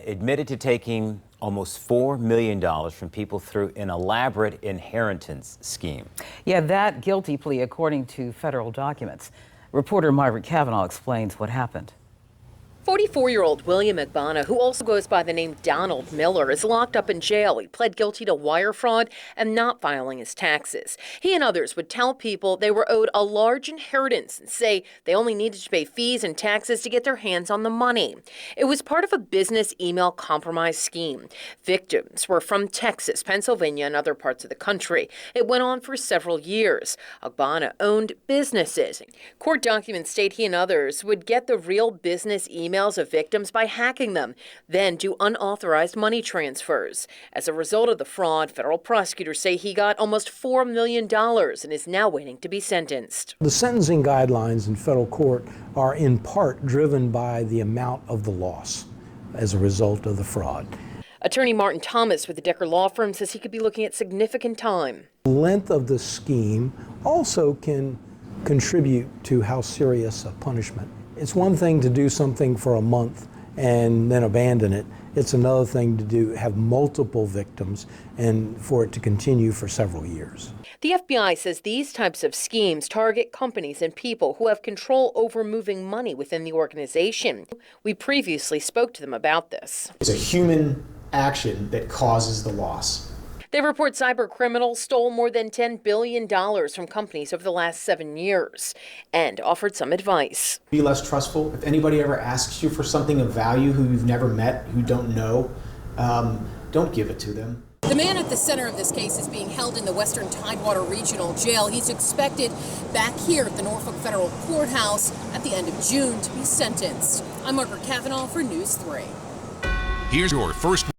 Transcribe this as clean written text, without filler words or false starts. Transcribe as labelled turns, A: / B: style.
A: admitted to taking almost $4 million from people through an elaborate inheritance scheme.
B: Yeah, that guilty plea according to federal documents. Reporter Myra Cavanaugh explains what happened.
C: 44-year-old William Agbana, who also goes by the name Donald Miller, is locked up in jail. He pled guilty to wire fraud and not filing his taxes. He and others would tell people they were owed a large inheritance and say they only needed to pay fees and taxes to get their hands on the money. It was part of a business email compromise scheme. Victims were from Texas, Pennsylvania, and other parts of the country. It went on for several years. Agbana owned businesses. Court documents state he and others would get the real business emails of victims by hacking them, then do unauthorized money transfers. As a result of the fraud, federal prosecutors say he got almost $4 million and is now waiting to be sentenced.
D: The sentencing guidelines in federal court are in part driven by the amount of the loss as a result of the fraud.
C: Attorney Martin Thomas with the Decker Law Firm says he could be looking at significant time.
D: The length of the scheme also can contribute to how serious a punishment. It's one thing to do something for a month and then abandon it. It's another thing to have multiple victims and for it to continue for several years.
C: The FBI says these types of schemes target companies and people who have control over moving money within the organization. We previously spoke to them about this.
E: It's a human action that causes the loss.
C: They report cyber criminals stole more than $10 billion from companies over the last 7 years and offered some advice.
E: Be less trustful. If anybody ever asks you for something of value who you've never met, who don't know, don't give it to them.
F: The man at the center of this case is being held in the Western Tidewater Regional Jail. He's expected back here at the Norfolk Federal Courthouse at the end of June to be sentenced. I'm Margaret Cavanaugh for News 3.
G: Here's your first